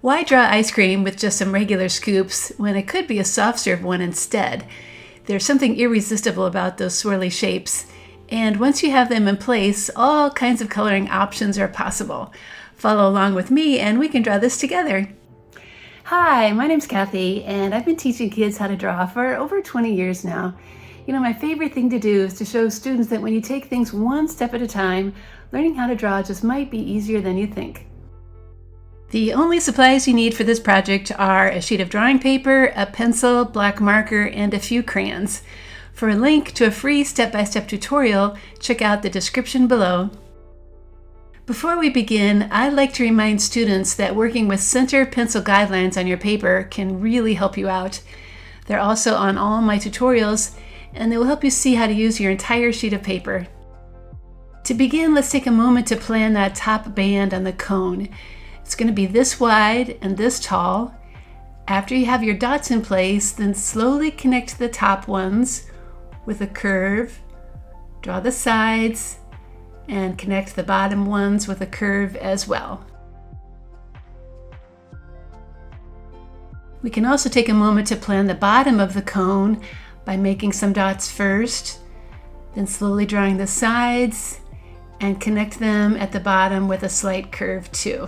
Why draw ice cream with just some regular scoops when it could be a soft serve one instead? There's something irresistible about those swirly shapes, and once you have them in place, all kinds of coloring options are possible. Follow along with me and we can draw this together. Hi, my name's Kathy, and I've been teaching kids how to draw for over 20 years now. You know, my favorite thing to do is to show students that when you take things one step at a time, learning how to draw just might be easier than you think. The only supplies you need for this project are a sheet of drawing paper, a pencil, black marker, and a few crayons. For a link to a free step-by-step tutorial, check out the description below. Before we begin, I'd like to remind students that working with center pencil guidelines on your paper can really help you out. They're also on all my tutorials, and they will help you see how to use your entire sheet of paper. To begin, let's take a moment to plan that top band on the cone. It's going to be this wide and this tall. After you have your dots in place, then slowly connect the top ones with a curve. Draw the sides and connect the bottom ones with a curve as well. We can also take a moment to plan the bottom of the cone by making some dots first, then slowly drawing the sides and connect them at the bottom with a slight curve too.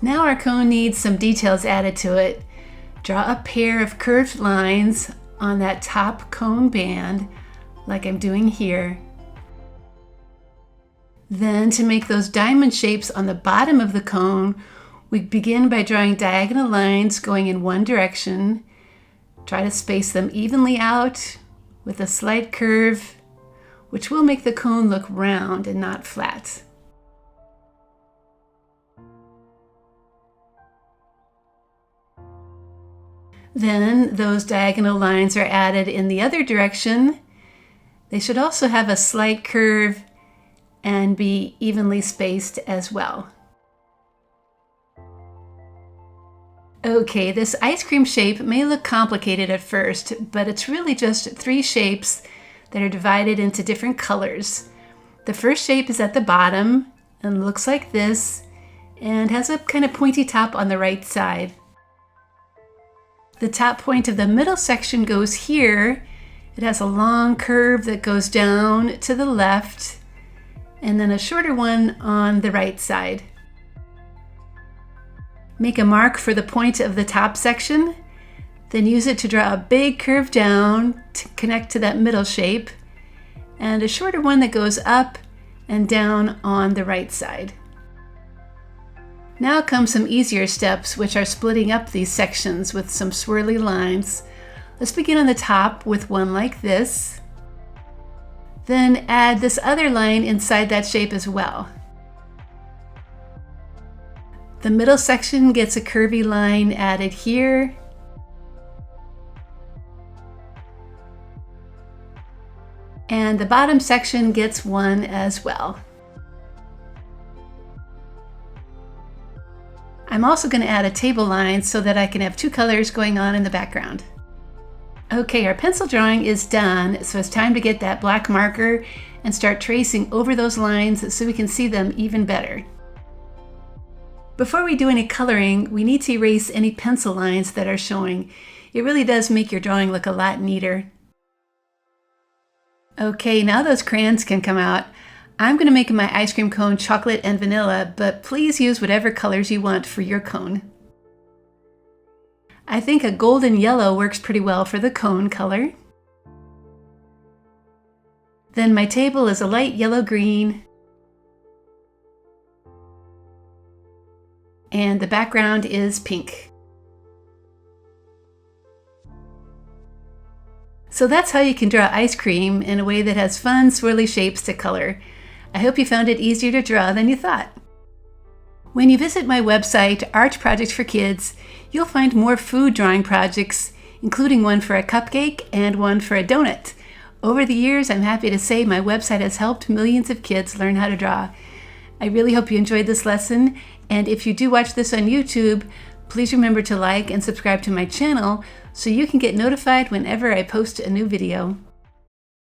Now our cone needs some details added to it. Draw a pair of curved lines on that top cone band, like I'm doing here. Then to make those diamond shapes on the bottom of the cone, we begin by drawing diagonal lines going in one direction. Try to space them evenly out with a slight curve, which will make the cone look round and not flat. Then those diagonal lines are added in the other direction. They should also have a slight curve and be evenly spaced as well. Okay, this ice cream shape may look complicated at first, but it's really just three shapes that are divided into different colors. The first shape is at the bottom and looks like this and has a kind of pointy top on the right side. The top point of the middle section goes here. It has a long curve that goes down to the left and then a shorter one on the right side. Make a mark for the point of the top section, then use it to draw a big curve down to connect to that middle shape and a shorter one that goes up and down on the right side. Now come some easier steps, which are splitting up these sections with some swirly lines. Let's begin on the top with one like this. Then add this other line inside that shape as well. The middle section gets a curvy line added here. And the bottom section gets one as well. I'm also going to add a table line so that I can have two colors going on in the background. Okay, our pencil drawing is done, so it's time to get that black marker and start tracing over those lines so we can see them even better. Before we do any coloring, we need to erase any pencil lines that are showing. It really does make your drawing look a lot neater. Okay, now those crayons can come out. I'm going to make my ice cream cone chocolate and vanilla, but please use whatever colors you want for your cone. I think a golden yellow works pretty well for the cone color. Then my table is a light yellow-green. And the background is pink. So that's how you can draw ice cream in a way that has fun, swirly shapes to color. I hope you found it easier to draw than you thought. When you visit my website, Art Projects for Kids, you'll find more food drawing projects, including one for a cupcake and one for a donut. Over the years, I'm happy to say my website has helped millions of kids learn how to draw. I really hope you enjoyed this lesson, and if you do watch this on YouTube, please remember to like and subscribe to my channel so you can get notified whenever I post a new video.